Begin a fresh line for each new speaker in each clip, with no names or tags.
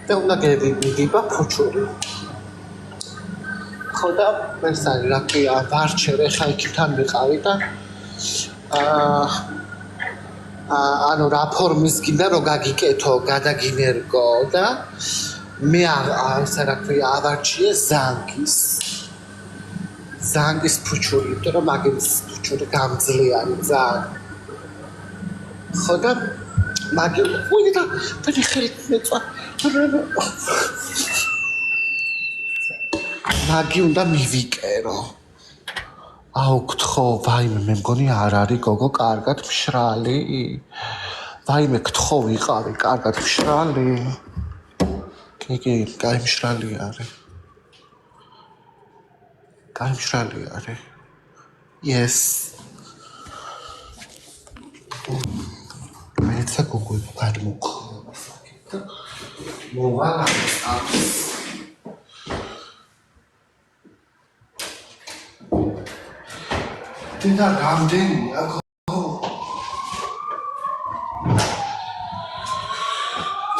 და უნდა გიგიბა ფუჩური. ხო და ეს არის რა ქვია ვარჩერე ხა იქიდან ვიყავი და ანუ რა ფორმის გინდა რომ გაგიკეთო, გადაგინერგო და მე ასე რა ქვია ავარჩიე ზანგის ფუჩური, იმიტომ რომ მაგის ფუჩური გამძლეარი ძალიან. ხო და მაგი და ხელით მეწვა მაგი უნდა მივიკერო. აუ გთხო, ვაიმე მე მგონი არ არის გოგო კარგად მშრალი. ვაიმე გთხო ვიყავი კარგად მშრალი. კი, კაი მშრალი არის. კაი მშრალი არის. Yes. მეცა გოგო გადმოხ. მოვალა აქვს. დედა რამდენია გოგო?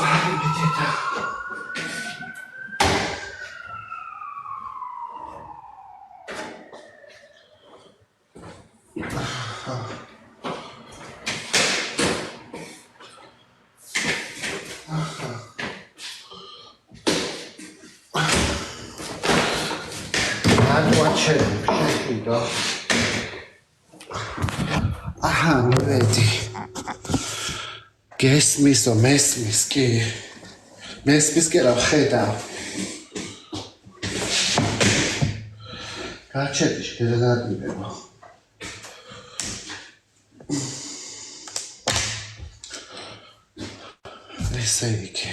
ვაიმე დედა. შეხედო. აჰა, მივედი. გესმისო, მესმის კი. მესმის კი რა ხედავ. გაჩერდი შეგადაგებო. ესე იგი.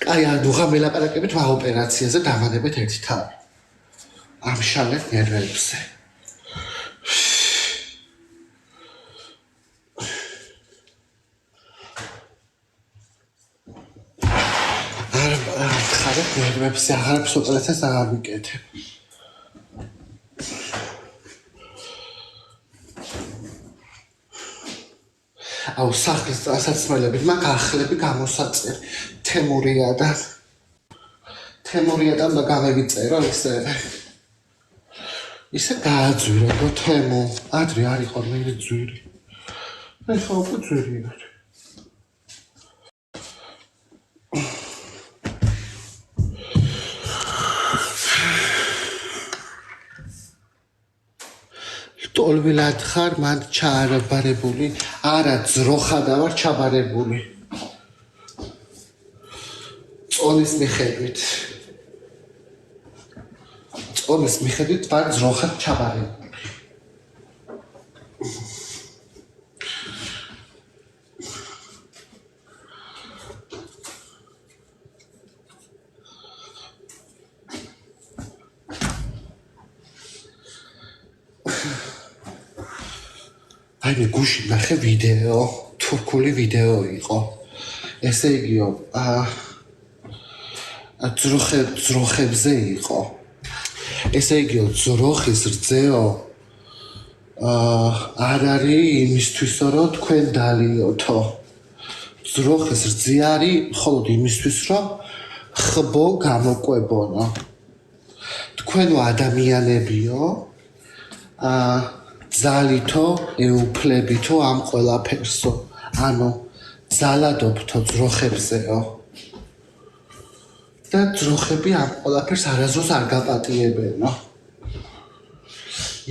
აი, ანუ გამელაპარაკებით ოპერაციაზე დავანებეთ ერთი თავი. ამშალეთ ნერვებზე. ხარებ ნერვებზე აღარაფერს ოპერაციას აღარ ვიკეთებ. აუ სახლის ასაცმელებით მაგ ახლები გამოსაწერ თემურიადან და გამევიწერო ისე გააძვირო გო თემო ადრე არ იყო მე ძვირი ეხლა უკვე ძვირი არის ტოლვილად ხარ მან ჩააბარებული არა ძროხადა ვარ ჩაბარებული წონის მიხედვით ვარ ძროხად ჩაბარებული აი მე გუში ნახე ვიდეო, თურქული ვიდეო იყო. ესე იგიო, ძროხებზე იყო. ესე იგიო, ძროხის რძეო არ არის იმისთვისო, რომ თქვენ დალიოთო. ძროხის რძე არის მხოლოდ იმისთვის, რომ ხბო გამოკვებონო. თქვენო ადამიანებიო, ძალითო ეუფლებითო ამ ყველაფერსო ანუ ძალადობთო ძროხებზეო და ძროხები ამ ყველაფერს არასდროს არ გაპატიებენო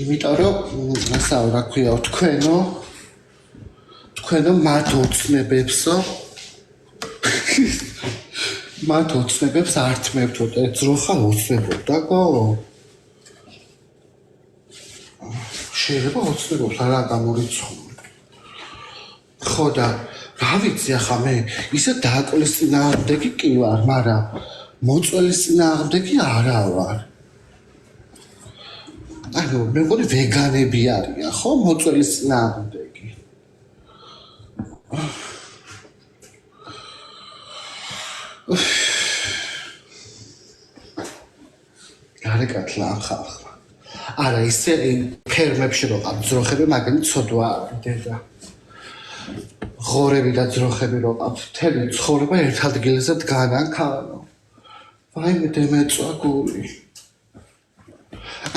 იმიტომ რომ ასაო რა ქვიაო თქვენო მათ ოცნებებს ართმევთო და ძროხა ოცნებობდა გო შეიძლება ოცნებობს არა გამორიცხული. ხო და რა ვიცი ახლა მე ისე დააკლის წინააღმდეგი კი ვარ, მაგრამ მოწველის წინააღმდეგი არა ვარ. ანუ მე მგონი ვეგანები არიან, ხო, მოწველის წინააღმდეგი. გარეკათლა ახლა არა ისე ფერმებში რო ყავ ძროხები მაგენი ცოდვა არის დედა ღორები და ძროხები რო ყავთ, მთელი ცხოვრება ერთ ადგილზე დგანან ქალო. ვაიმე დემეწვა გული.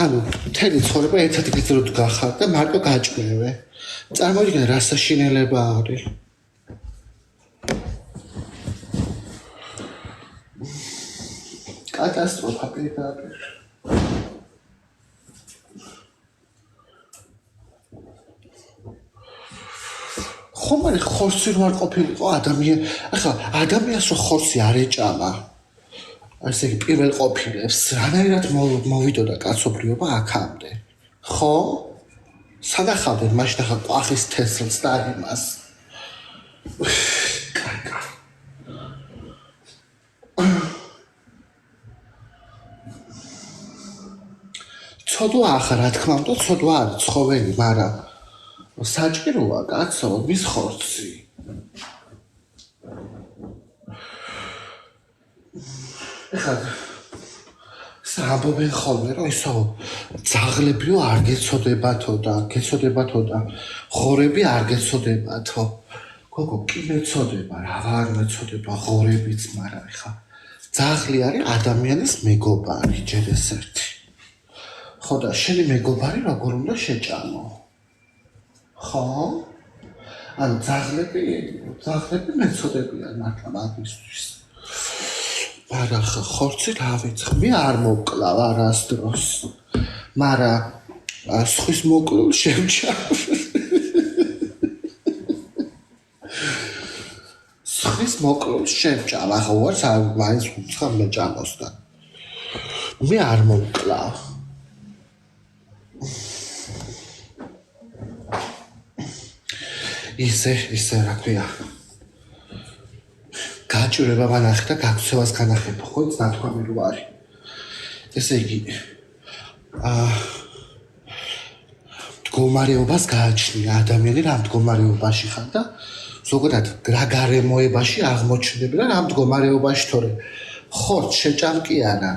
ანუ მთელი ცხოვრება ერთ ადგილზე რო დგახარ და მარტო გაჭმევე. წარმოიდგინე რა საშინელება არის. კატასტროფა პირდაპირ. ხომ არის ხორცი რო არ ყოფილიყო ახლა ადამიანს რო ხორცი არ ეჭამა ასე იგი პირველ ყოფილებს რანაირად მოვიდოდა კაცობრიობა აქამდე ხო სადახავდნენ მაშინ ახლა ყვახის თესლს და იმას ცოდვა ახლა რა თქმა უნდა ცოდვა არის ცხოველი მაგრამ საჭიროა კაცო მის ხორცი ეხლა საამბობენ ხოლმე რომ ისო ძაღლებიო არ გეცოდებათო და გეცოდებათო და ღორები არ გეცოდებათო გოგო კი მეცოდება რა არ მეცოდება ღორებიც მაგრამ ეხლა ძაღლი არის ადამიანის მეგობარი ჯერ ეს ერთი ხო და შენი მეგობარი როგორ უნდა შეჭამო ხო? ანუ ძაღლები მეცოდებიან მართლა მაგისთვის. მაგრამ ხორცი რა ვიცი, მე არ მოკლავ არასდროს. მაგრამ სხვის მოკლულ შევჭამ. სხვის მოკლულ შევჭამ, ახლა უარს არ მაინც უცხო მეჭამოს და. მე არ მოკლავ. ისე რა ქვია გაჭირება მანახე და გაქცევას განახებ ხო იცი ნათქვამი რო არის ესე იგი მდგომარეობას გააჩნია ადამიანი რა მდგომარეობაში ხარ და ზოგადად რა გარემოებაში აღმოჩნდები და რა მდგომარეობაში თორე ხორცს შეჭამ კი არა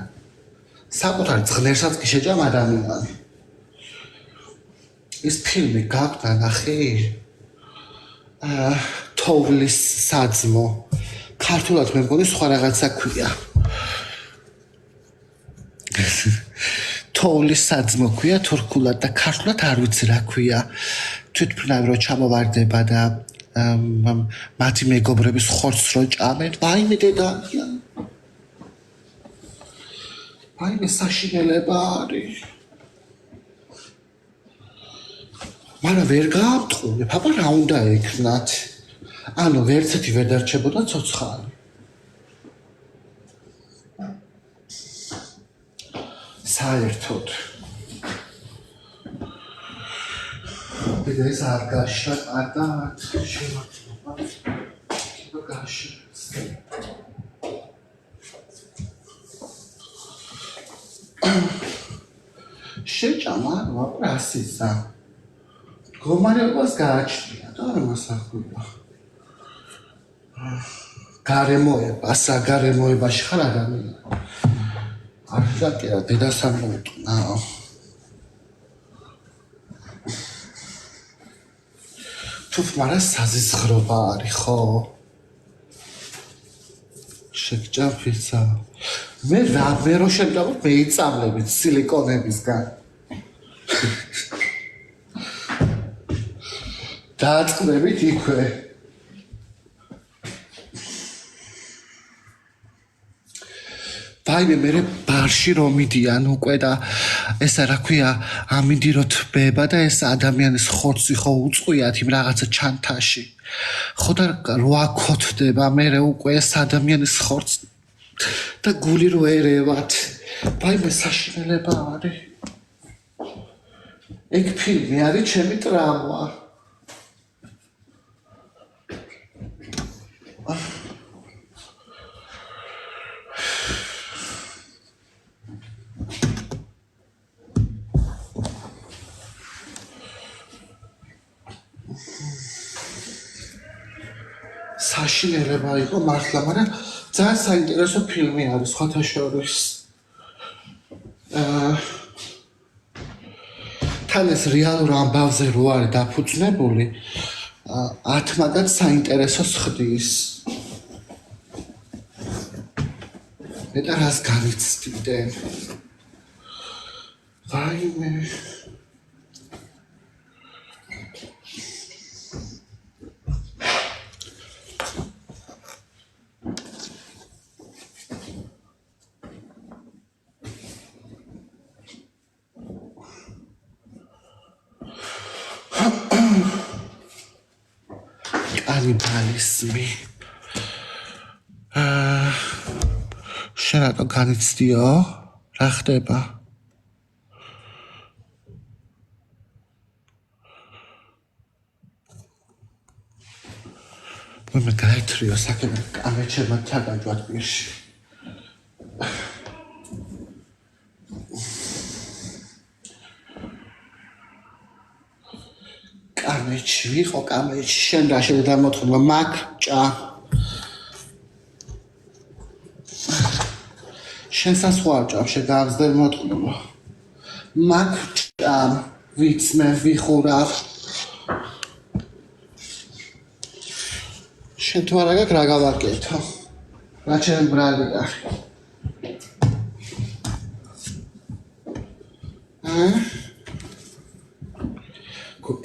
საკუთარ ძღნერსაც კი შეჭამ ადამიანი ეს ფილმი გაქვთ ნახე თოვლის საძმო ქართულად მე მგონი სხვა რაღაცა ქვია თოვლის საძმო ქვია თურქულად და ქართულად არ ვიცი რა ქვია თვითმფრინავი რო ჩამოვარდება და მათი მეგობრების ხორცს რო ჭამენ ვაიმე დედალია ვაიმე საშინელება არის მაგრამ ვერ გაამტყუნე, პაპა რა უნდა ეკნათ? ანუ ვერცეთი ვერ დარჩებოდა ცოცხალი. საერთოდ. ეს არ გაშა კარგად შემოწმება. კიდე გაშა. შეჭამა, რასიზა. მდგომარეობას გააჩნია და არ მასახულა. გარემოება, საგარემოებაში ხარ ადამიანი. არ შეკერა დედას არ მოუტყნა. თუ მარა საზიზღრობა არის ხო? შეგჭაფიცა. მე რო შემჭამოთ მე იწამლებით სილიკონებისგან. დაწყდებით იქვე. ვაიმე მე ბარში რომ მიდიან უკვე და ესა რა ქვია ამინდიროთ ბება და ეს ადამიანის ხორცი ხო უწყუიათ იმ რაღაცა ჩანთაში. ხო და რო აკოთდება მე უკვე ეს ადამიანის ხორცს და გული რო ერევათ. ვაიმე საშინელება არის. ეგ ფილმი არის ჩემი ტრაუმა. საშინელება იყო მართლა, მაგრამ ძალიან საინტერესო ფილმი არის სხვათა შორის. თან ეს რეალურ ამბავზე რო არის დაფუძნებული, 10 მაგაც საინტერესოს ხდის. მე და რას განიცდიდნენ? ვაიმე. კანიბალიზმი. შენ რატო განიცდიო? რა ხდება? მე გაითრიო საკუთარ კამეჩერმა თაგაჯვა პირში. კამეჩი ვიყო კამეჩი შენ რა შედამოთხოვნა მაგ ჭა შენ სასხوار ჭამ შეგავზდერ მოთხოვნა მაგ ჭა ვიც მე ვიხურავ შენ თუ არა გაქვს რა გავაკეთო რა ჩემ ბრალია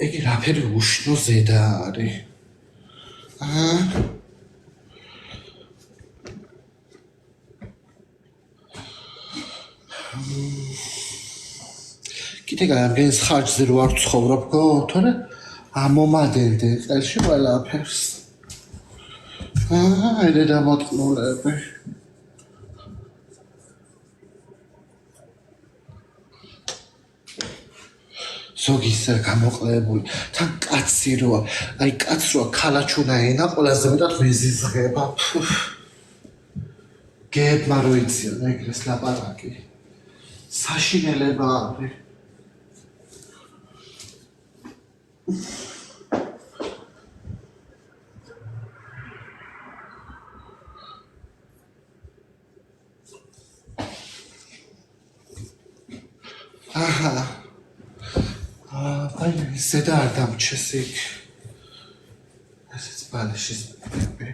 ეგი რაფერი უშნო ზედა არის. კიდე გამგენს ხარჯზე რო არ ცხოვრობ გო, თორე ამომადენდე ყელში ყველაფერს. ედე დამოტყნულები. ზოგი ისე გამოყლებული თან კაცი როა აი კაცს როა ქალაჩუნა ენა ყველაზე მეტად მეზიზღება გებმა რო იციან ეგრეს ლაპარაკი საშინელება არის აჰა ზედა არ დამჩეს იქ ესეც ბალეშის ბები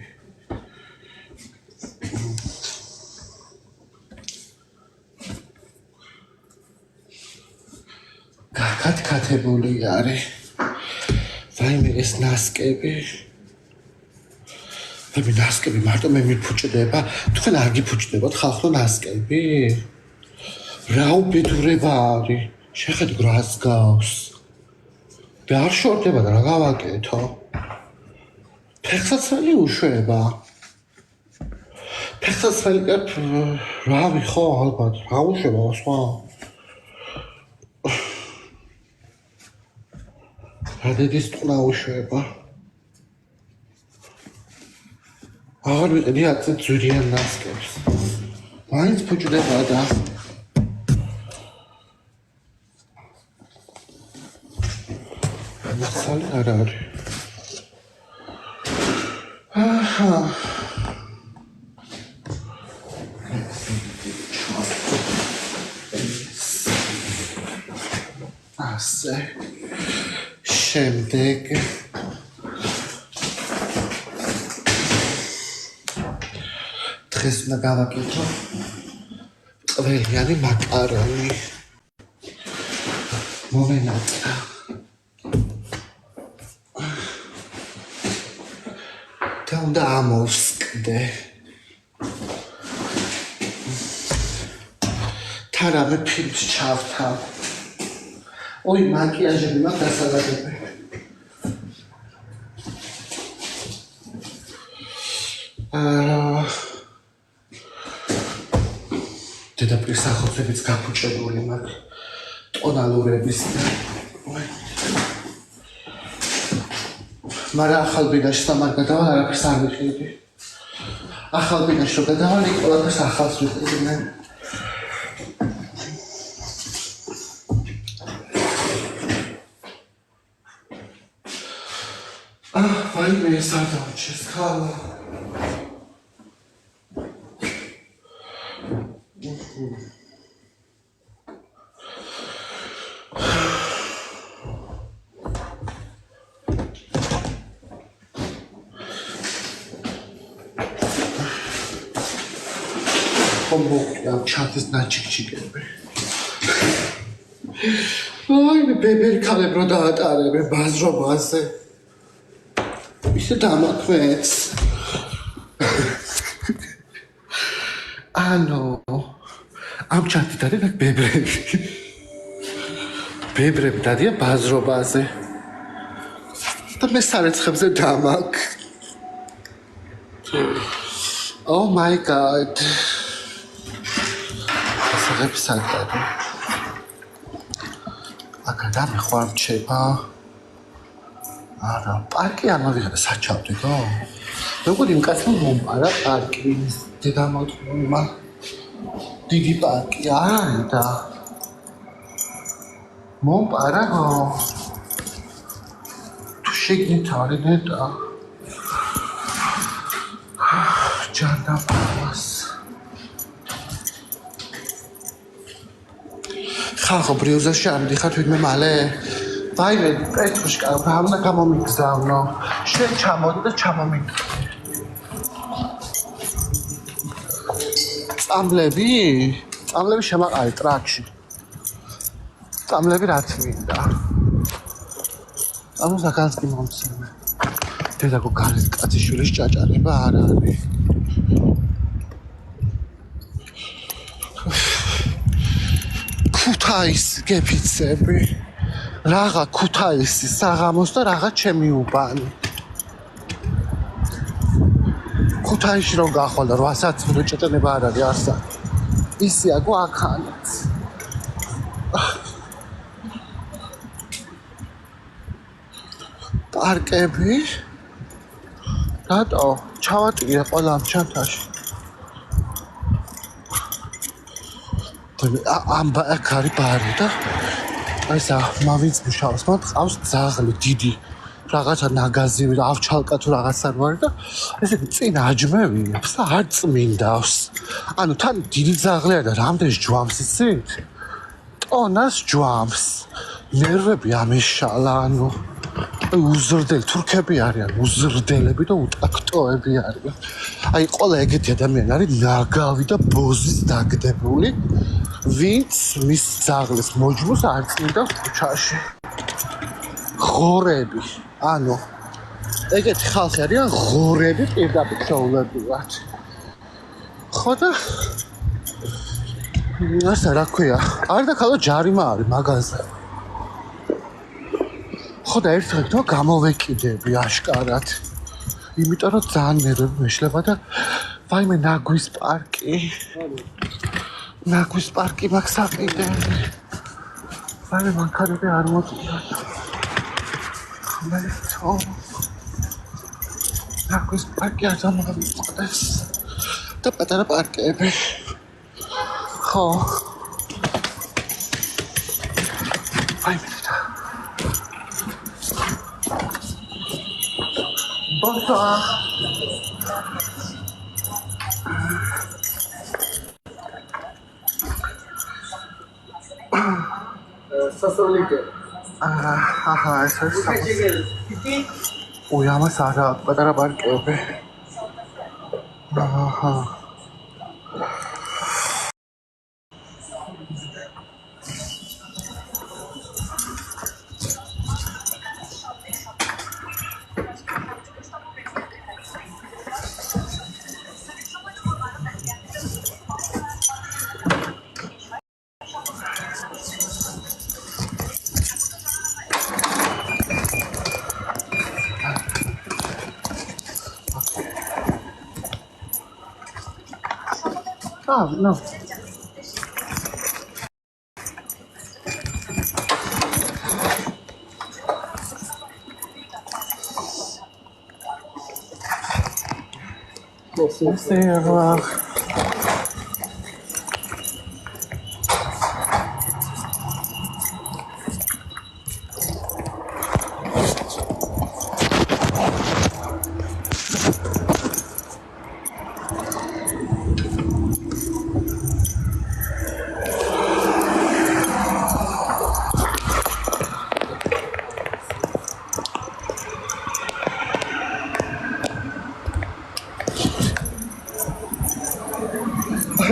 გაკათკათებული არის ვაიმე ეს ნასკები მე ნასკები მარტო მე მიფუჭდება თქვენ არ გიფუჭდებათ ხალხო ნასკები რა უბედურება არის შეხედე გრას გავს და არ შორდება და რა გავაკეთო ფეხსაცმელი უშვება ფეხსაცმელი რავი ხო ალბათ რა უშვება სხვა რა დედის ტყნა უშვება აღარ ვიყიდი აქეთ ძვირიან ნასკებს მაინც ფუჭდება და სალი არ არის. აჰა. ასე. შემდეგ დღეს უნდა გავაკეთო ყველიანი მაკარონი. მომენატრა. უნდა ამოვსკდე თარამე ფილმს ჩავთა ოი მაკიაჟები მაქვს დასალაგები დედაფრის სახოცებიც გაფუჭებული მაქვს ტონალურების მაგრამ ახალ ბინაში სამარ გადავალ არაფერს არ ვიყიდი. ახალ ბინაში რო გადავალ იქ ყველაფერს ახალს ვიყიდი მე. ვაიმე ეს არ დავუჩეს ხალა. ხომ მოკიდა ჩათის ნაჩიქჩიკები. აი, ბებერი ქალებ რო დაატარებენ ბაზრობაზე. ისე დამაკვეც. ანუ ამ ჩათი დადიან ბებრები. ბებრები დადიან ბაზრობაზე. და მე სარეცხებზე დამაკ. Oh my god. ასაღები სანდარი. აკადა მე ხوار რჩება. არა, პარკი არ მოვიღე საჩავდეო. როგორ იმ კაცმა მომპარა პარკი დედამოწყმა. დიდი პარკი არის და მომპარა თუ შეგნით არის და ჯანდაბას ხალხო ბრიუზაში არ მიდიხარ თვითონ მალე ვაიმე პეტრუშკა რა უნდა გამომიგზავნო შენ ჩამოდი და ჩამომიგზავნე წამლები შემაყარი ტრაქში წამლები რაც მინდა ანუ საკანსკი მომცემე დედაგო გალის კაციშვილის ჭაჭარება არ არის ქუთაის გეფიცები რაღა ქუთაისი საღამოს და რაღა ჩემი უბანი ქუთაისში რომ გახვალ და 8 საათი რო ჭეჭენება არ არის არსა ისია გვაქანაც პარკები რატო ჩავატირე ყველა ამ ჩანთაში ამ ბაკარი ბარი და ესა მავიც მუშაობს მათ ყავს ძაღლი დიდი რაღაცა ნაგაზივი და ავჩალკა თუ რაღაცა ვარ და ესე წინ აჯმევინებს და არ წმინდავს ანუ თან დიდი ძაღლია და რამდენი ჯვამს იცით ტონას ჯვამს ნერვები ამეშალა ანუ უზრდელი თურქები არიან უზრდელები და უტაქტოები არიან აი ყველა ეგეთი ადამიანი არის ნაგავი და ბოზის დაგდებული ვინც მის ძაღლის მოჯმოს არ წმინდავს ქუჩაში ღორები ანუ ეგეთი ხალხი არიან ღორები პირდაპირ შეულებრივად ხო და ასე რა ქვია არ და ქალო ჯარიმა არის მაგაზე ხო და ერთხელ თო გამოვეკიდები აშკარად იმიტომ რომ ძალიან ნერვები მეშლება და ვაიმე ნაგვის პარკი მაქვს საყიდელი ვაიმე მანქანები არ მოწია ხმელეთო ნაგვის პარკი არ დამოვიწყდეს და პატარა პარკები ხო ვაიმე Bonsoir.
Sasolike.
Eso es. Uy, vamos a patara parque, ¿ok? Oh, no.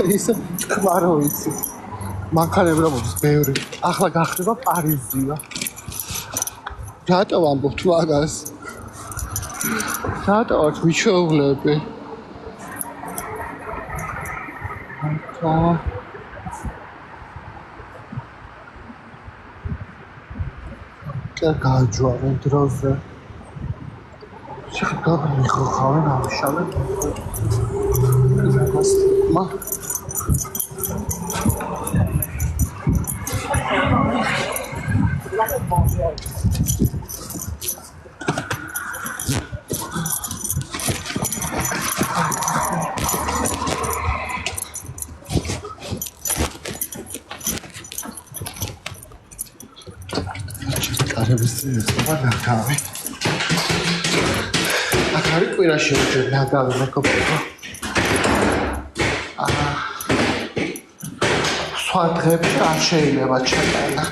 ისე თქვა რომ იცი მანქანები რომ მოდის ბევრი ახლა გახდება პარიზია რატო ვამბობთ მაგას რატო აქ მიჩოვლები და გაჯვარენ დროზე შეხება მიხოხავენ ამშავენ მა ნაგავი აქ არის კვირაში უჯერ ნაგავი მეკობება სხვა დღეებში არ შეიძლება ჩატანა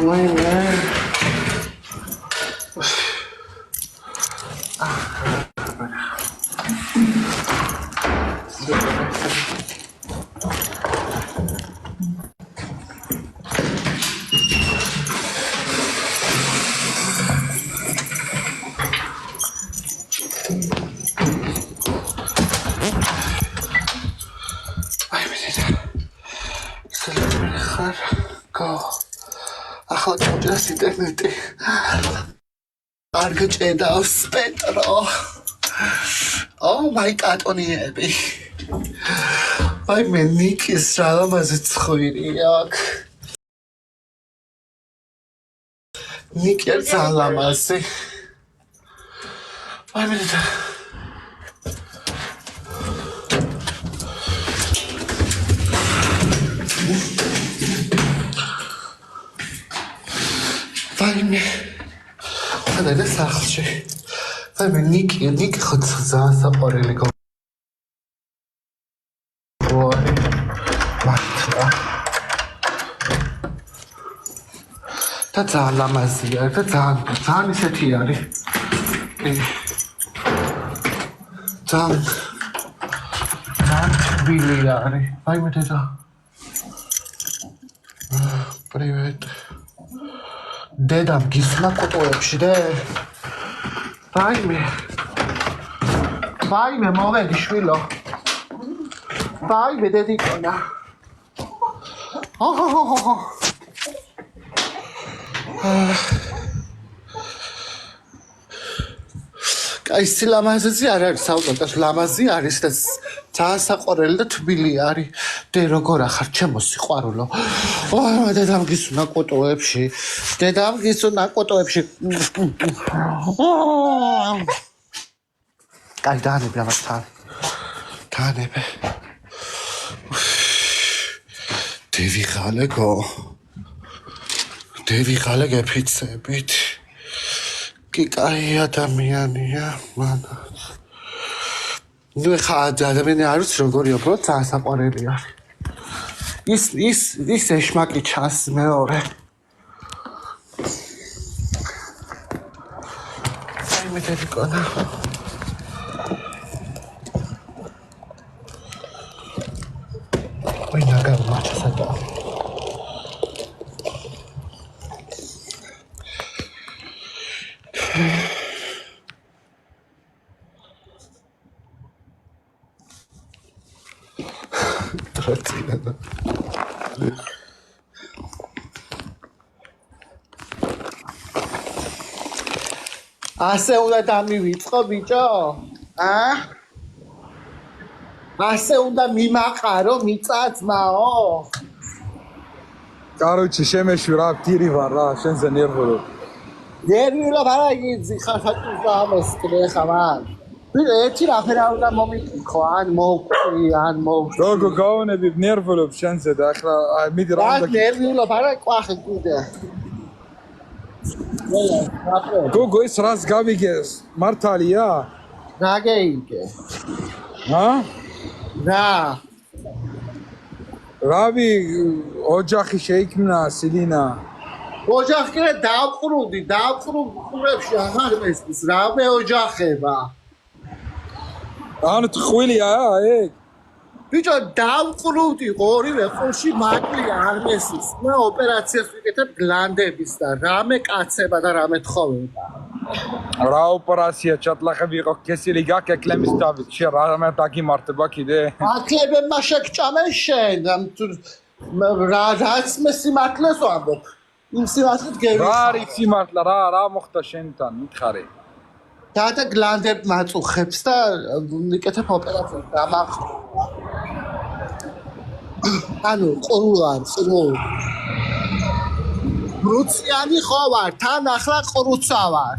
ვაიმე ახლა ჩაჭრას ინტერნეტი არ გჭედავს პეტრო მაი კატონიები აი მე ნიკის რა ლამაზი ცხვირი აქ ნიკი არ ძალიან ლამაზი აი მე ვაიმე ხადა და სახლში ვაიმე ნიკი ხო ძალიან საყვარელი გოარი მართლა და ძალიან ლამაზია და ძალიან ისეთი არის ძალიან თბილი არის ვაიმე დედა პრივეტ დედამ გისმა კოტოებში და ვაიმე მოვედი შვილო ვაიმე დედიკონა კაი სილამაზეზე არ არის საუბარ ლამაზი არის და ძალიან საყვარელი და თბილი არის დე როგორ ახარ ჩემო სიყვარულო დედამ გისუნა კოტოებში კაი დაანები ამას დაანები დევიღალე გეფიცებით კი კაი ადამიანია მანაც ნუ ხა ადამიანი არ ვიცი როგორია უბრალოდ ძალიან საყვარელი არის ის ეშმაკი ჩანს მეორე აი მე დედიკონა ой нагав мачасата ტრატინა ასე უნდა დამივიწყო ბიჭო ასე უნდა მიმაყარო მიწაწმაო
Короче, შემეშვი რა ფტირი ვარ რა, შენზე ნერვიულობ.
ნერვიულობ არა იცი ხახატის გამოსკრე ხამან. ერთი რაფერა უნდა მომიკითხო, ან მოვკვი, ან მოვკვი.
როგორ გავონები ნერვიულობ შენზე და ახლა მიდი რა უნდა
ნერვიულობ არა ყვახე კიდე.
გოგო ის რას გავიგეს? მართალია?
რა გეიგე? რა?
რავი ოჯახი შეიქმნა სილინა.
ოჯახი დავყრუდი ყურებში აღარ მესმის რა მე ოჯახება.
ანუ ტყვილია ეგ?
ბიჭო დავყრუვდი ორივე ყურში მაკლია აღმესის და ოპერაციას ვიკეთებ გლანდების და რამე კაცება და რამე თხოვება
რა ოპერაცია ჩატლახები იყო კესილი გაკეკლემის დავით შენ რამე დაგიმართება კიდე
აკლებებმა შეგჭამენ შენ რაც მე სიმართლეს ვამბობ იმ სიმართლით
რა
გევიხარ
არის სიმართლე რა მოხდა შენთან მითხარი
და გლანდებ მაწუხებს და ვიკეთებ ოპერაციას დამახ ანუ ყრუარ რუციანი ხო ვარ თან ახლა ყრუცა ვარ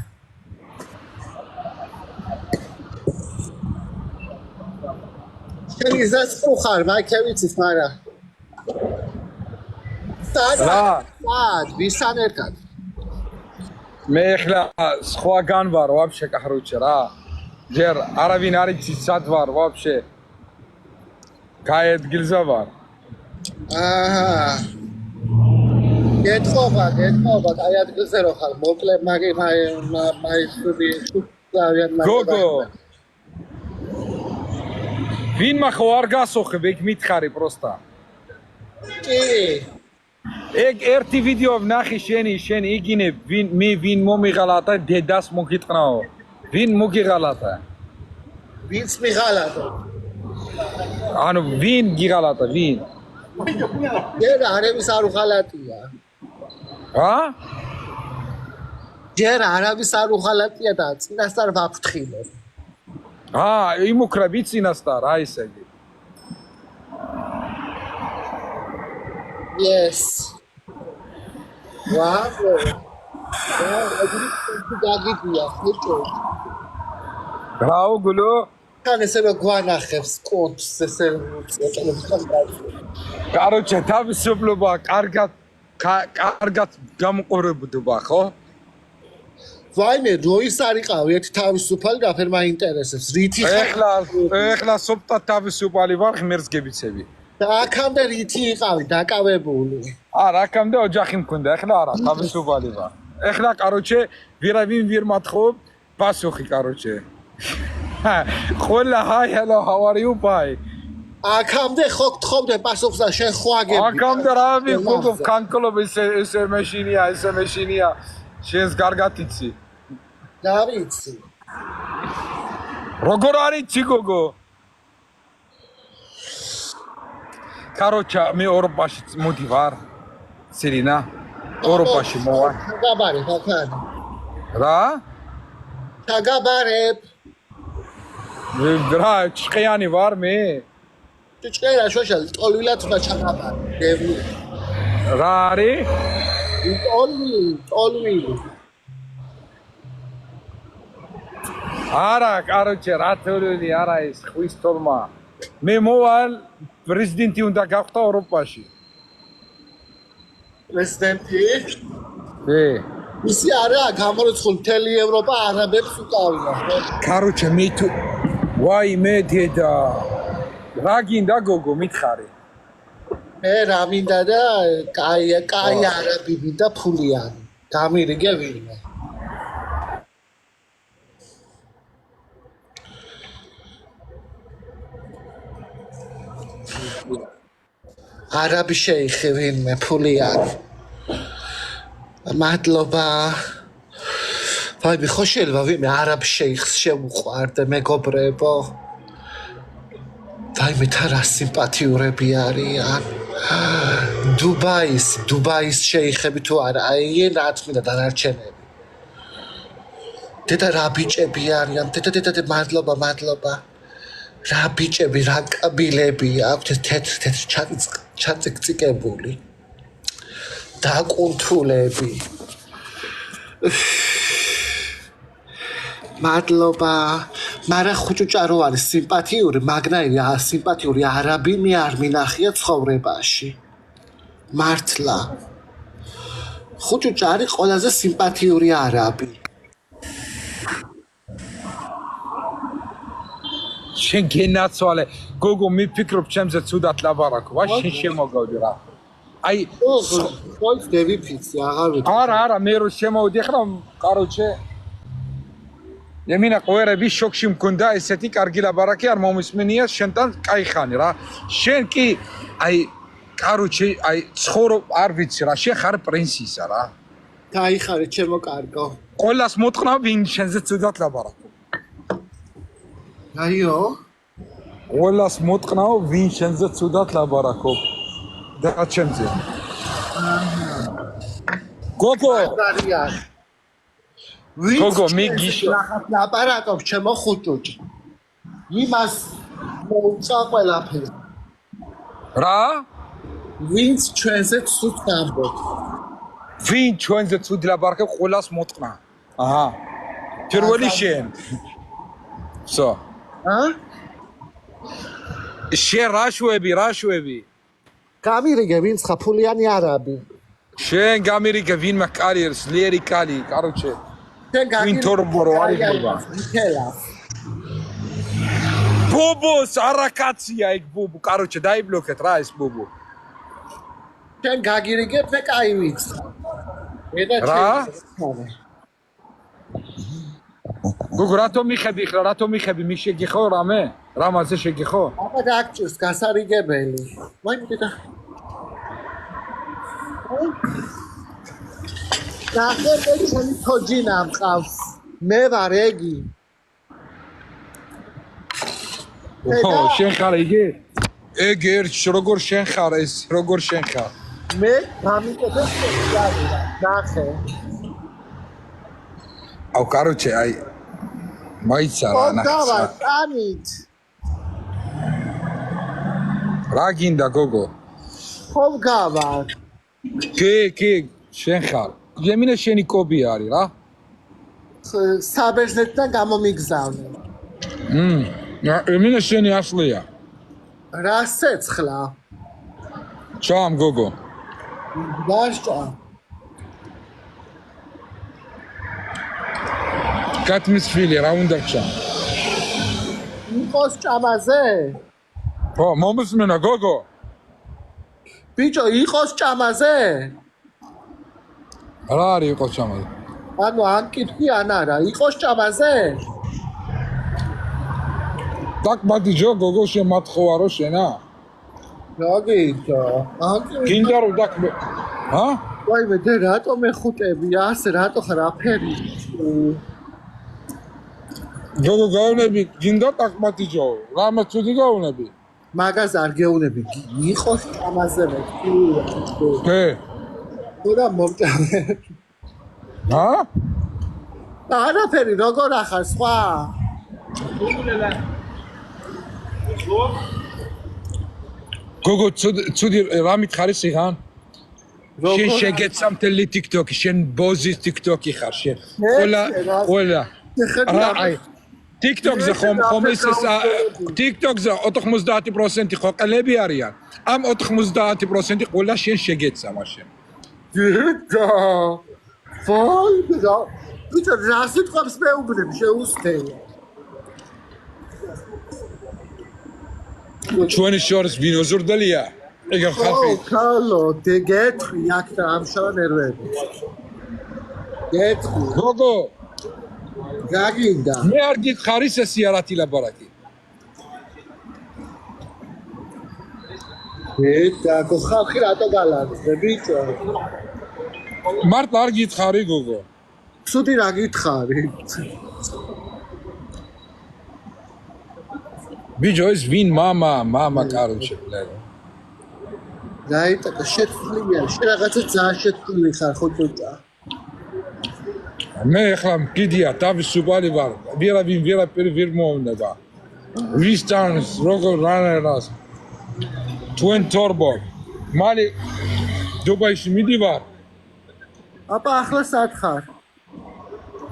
შენ იზას ხარ მაიქევიცის მარა სად ვისთან ერთად
მე ახლა სხვაგან ვარ ვაფშე კახრუჩე რა ჯერ არავინ არ იცის სად ვარ ვაფშე გაედგილზე ვარ
აჰა გეთხოვა კაი ადგილზე რო ხარ მოკლე მაისური შუქლავიან
გოგო ვინმა ხო არ გასოხებ ეგ მითხარი პროსტა
კი
ეგ ერთი ვიდეო ვნახი შენი იგინე ვინ მომიღალატა დედას მოგიტყნაო ვინ მოგიღალატა
ვინც მიღალატა
ანუ ვინ გიღალატა ვინ
ჯერ არების არ უღალატია
რა
ჯერ არების არ უღალატია და წინასწარ ვაფრთხილებ
იმუქრები წინასწარ რა ისე იგი
yes ვაუ გაგიგია ხუჭო
რაო გულო
თან ესე რომ გვანახებს კონტს ესე
კაროჩე თავისუფლება კარგად გამოყურებდობა ხო
ვაიმე როის არიყავი ერთი თავისუფალი რაფერ მაინტერესებს რითი
ეხლა სოფტა თავისუფალი ვარ ღმერთს გებიცები
და აქამდე რითი იყავი დაკავებული
არა აქამდე ოჯახი მქონდა ეხლა არა თავისუფალი ვარ ეხლა კაროჩე ვირავინ ვერ მათხოვ პასუხი კაროჩე ყველა hi hello how are you bye
აქამდე ხო გთხოვდე პასუხს და შენ ხო აგები
აქამდე რა ვიყო კანკოლობ ესე მეშინია შენს კარგად იცი
და ვიცი
როგორ არის ჩიგოგო კაროჩა მე ევროპაში მოდი ვარ სირინა ევროპაში მოვა
გაბარე ხალხან
რა
გაბარე
რა ჭყიანი ვარ მე
ჭყერა შოშალ ტოლვილად უნდა ჩაგაბარე
რა არის
ტოლვილი
არა კაროჩე რა თოლვილი არა ის ხვის თოლმა მე მოვალ პრეზიდენტი უნდა გავხდა ევროპაში
პრეზიდენტი ისი არა გამორიცხული მთელი ევროპა არაბებს უკავია
კაროჩე მე თუ ვაი მე დედა რა გინდა გოგო მითხარი
მე რა მინდა და კაი არაბი მინდა ფულიანი გამირიგე ვინმე არაბი შეიხი ვინმე ფულიანი მადლობა ვაი ხო შეიძლება ვინმე არაბ შეიხს შემუყვარდე მეგობრებო ვაი მე თან სიმპათიურები არიან დუბაის შეიხები თუ არა აი რა თქმა დანარჩენები დედა რა ბიჭები არიან დედა მადლობა რა ბიჭები რა კაბილები აქვთ თეთრ ჩაწიკწიკებული დაკუნთულები მადლობა მარა ხუჭუჭა რო არის სიმპათიური მაგნაირი სიმპათიური არაბი მე არ მინახია ცხოვრებაში მართლა ხუჭუჭა არის ყველაზე სიმპათიური არაბი
შენ გენაცვალე გოგო მიფიქრობ ჩემზე ცუდად ლაბარაკო ვა შენ შემოგავდი რა აი
ხოიც დევიფიცი აღარ ვიცი
არა მე რო შემოვიდი ახლა კაროჩე ემინა ყويرები შოქში მქონდა ესეთი კარგი ლაბარაკი არ მომისმენია შენთან კაი ხანი რა შენ კი აი კაროჩე აი ცხოვრობ არ ვიცი რა შენ ხარ პრინცესა რა
გაიხარე ჩემო კარგო
ყველას მოტყნა ვინ შენზე ცუდად ლაბარაკო
აიო
ყველას მოტყნაო ვინ შენზე ცუდად ლაბარაკო და ჩემზე გოგო
არიან
გოგო მიგიშო
ლაპარაკობ ჩემო ხუჭუჭი იმას მოუწა ყველაფერი
რა
ვინც ჩვენზე ცუდ გამბოთ
ვინ ჩვენზე ცუდ ლაბარაკებს ყველას მოტყნა აჰა პირველი შენ სო შენ რაშვები
გამირიგე ვინც ხაფულიანი არაბი
შენ გამირიგე ვინმა კარიერს ლიერი კალი კაროჩე ვინ თორბორო არიგება ბუბუს არაკაცია იქ ბუბუ კაროჩე დაიბლოკეთ რა ეს ბუბუ
შენ გაგირიგებ მე კაი ვიც
რა გოგო რატომ მიხები მის შეგიხო რამე რამაზე შეგიხო
აბა დაგჭირს გასარიგებელი მოიმდი და ნახე ჩემი თოჯინა მყავს მე ვარ ეგი
ო შენ ხარ იგი ეგ ერთ როგორ შენ ხარ ეს როგორ შენ ხარ
მე გამიკეთებ ნახე
აუ კაროჩე აი მაიცა რა
დავა წამით
რა გინდა გოგო
ხომ გავარ
კი შენ ხარ ემინა შენი კობი არის რა
საბერძნეთთან გამომიგზავნე
ემინა შენი ასლია
რა სეცხლა
ჩამ გოგო
დაშჭა
კატმის φίλი რა უნდა ჩამ
იყოს ჭამაზე
ო მომისმენა გოგო
ბიჭო იყოს ჭამაზე
რა არის იყოს ჭამაზე
ანუ ან კითხვი ან არა იყოს ჭამაზე
так მადიჯო გოგო შემათხოვარო შენა
გაგიჯო
გინდა რომ დაკ ჰა
ვაიმე დე რატო მეხუტები ასე რატო ხარ აფერი
გოგო გაუნები გინდა так მადიჯო რამე ცუდი გაუნები
მაგას არ გეუნები იყოს ჭამაზე
კი
და მომჭამე
ჰა
არაფერი როგორ ახარ სხვა
გოგო ცუდი რა მითხარი სიღან შენ შეგეცა მთელი TikTok-ი შენ ბოზის TikTok-ი ხარ შენ ყველა რა აი TikTok-ზე ხომ ეს TikTok-ზე 90% ხო ყელები არიან ამ 90% ყველა შენ შეგეცა მაშინ
და ფოლდა ბიჭო რა სიტყვებს მეუბნები შეუსწევი
ჩვენი შორის ვინ ოზრდელია ეგ ხალხი
კალო დეგეთრი აქ და ამშავა ნერვები გეთრი
გოგო
გაგინდა
მე არ გითხარის ეს იარათი ლაბარაკი
და ხალხი რატო გალანძე ბიჭო
მარტო არ გითხარი გოგო
ცუდი რა გითხარი
ბიჭო ეს ვინ მამა კაროჩე ბლერო
დაიტაკა შეცვლია შენ რაღაცა ძალიან შეცვლილი ხარ ხო ჭუჭა
მე ახლა მკიდია თავისუფალი ვარ ვერაფერი ვერ მომნება ვისთან როგორ რანერას twin turbo მალე დუბაიში მიდივარ
აბა ახლა სად ხარ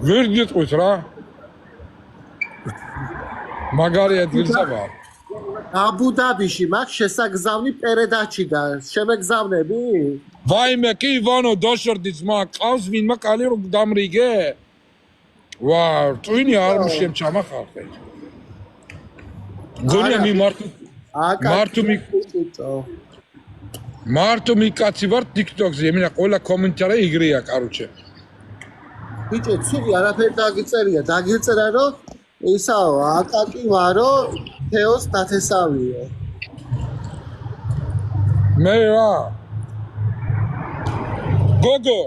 ვერ გიტყვით რა მაგარი ადგილსა ვარ
აბუ-დაბიში მაგ შესაგზავნი პერედაჩიდან შემეგზავნები
ვაიმე კი ივანო დოშორდი ძმა ყავს ვინმა კალი რომ დამრიგე ვა ტვინი არ შემჩამა ხალხი გონია მე მარტო მიკაცი ვარ TikTok-ზე ემინა ყველა კომენტარი იგრია კაროჩე
ბიჭო, ცუდი არაფერი დაგიწერია, დაგიწერა რომ ისაო, აკაკი ვარო, თეოს ნათესავიო.
მე რა გოგო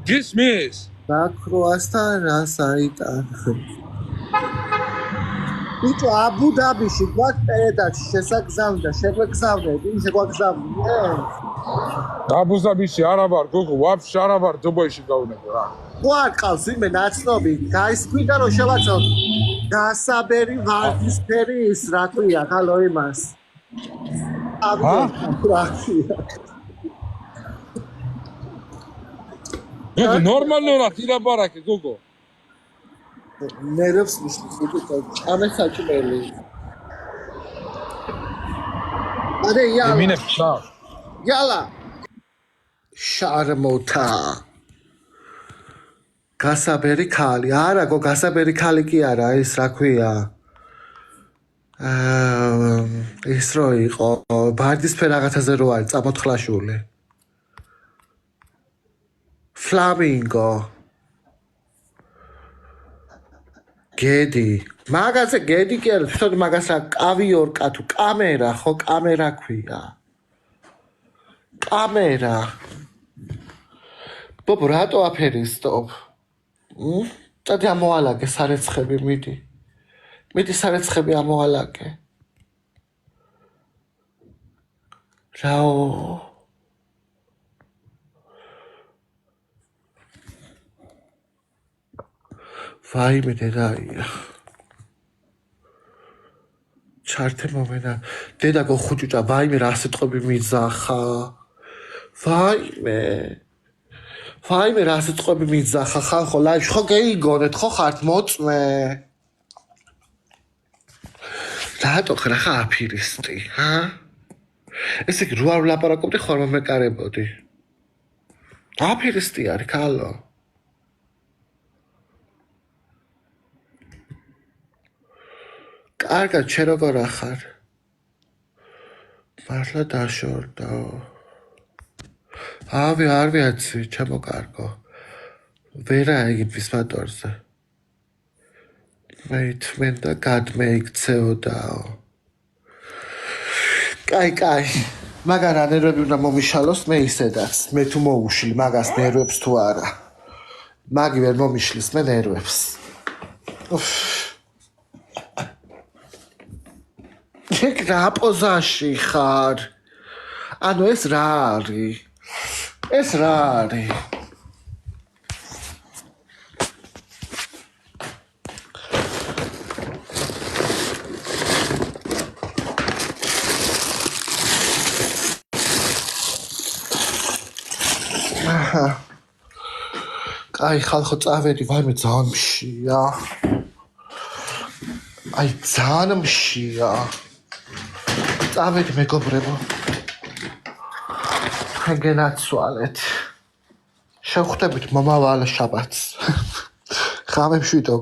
dismiss
დაქროასთან რას აიტან. ბიჭო, აბუ-დაბიში გვაქვს პერედაში შესაგზავნი და შეგვეგზავნეთ, იმ შეგვაგზავნიე?
აბუზაბიში არა ვარ გოგო ვაფშე არა ვარ დუბაიში გავნებო რა
ხო არ ყავს ვინმე ნაცნობი, გაისკვიდა რომ შევაწოთ გასაბერი ვარდისფერი ის რა ქვია, ხალო იმას.
ჰა?
რა ქვია?
გოგო ნორმალურად ილაპარაკე გოგო
ნერვს ნიშნის უკვე ჭამე საჭმელი. არე იალა.
მინებ ჩა
იალა. შარმოთა. გასაბერი ქალი. არა, გო გასაბერი ქალი კი არა, ის რა ქვია? ის რო იყო, ვარდისფერ რაღაცაზე რო არის წამოთხრაშული. ფლამინგო. გედი. მაგაზე გედი კი არა, თვითონ მაგას რა კავიორკა თუ კამერა, ხო კამერა ქვია. კამერა. ბობო რატო აფერისტობ? წადი ამოალაგე სარეცხები მიდი. მიდი სარეცხები ამოალაგე. რაო. ვაიმე დედაია. ჩართე მომენა. დედა გოხუჭუჭა, ვაიმე რა სიტყვები მიძახა. ვაიმე. ვაიმე რა სიტყვები მიძახა ხალხო, ლაიში ხო გეიგონეთ, ხო ხართ მოწმე. რატო ხარ ხა აფირისტი, ჰა? ესე იგი რო არ ვლაპარაკობდი ხარ მომეკარებოდი. აფირისტი არის ქალო. კარგად, შენ როგორ ახარ? მართლა დაშორდაო. ავი არ ვიაცი, ჩემო კარგო. ვერა იგების მატორზე. მე თმენდა გადმეიქცეოდაო. კაი. მაგარა ნერვები უნდა მომიშალოს მე ისედაც. მე თუ მოუშლი მაგას ნერვებს თუ არა. მაგი ვერ მომიშლის მე ნერვებს. შენ რა პოზაში ხარ? ანუ ეს რა არის? ეს რა არის? კაი ხალხო წავედი, ვაიმე ძალიან მშია. აი ძალიან მშია. წავედი მეგობრებო. თქვენ გენაცვალეთ. შევხვდებით მომავალ შაბათს. ღამე მშვიდო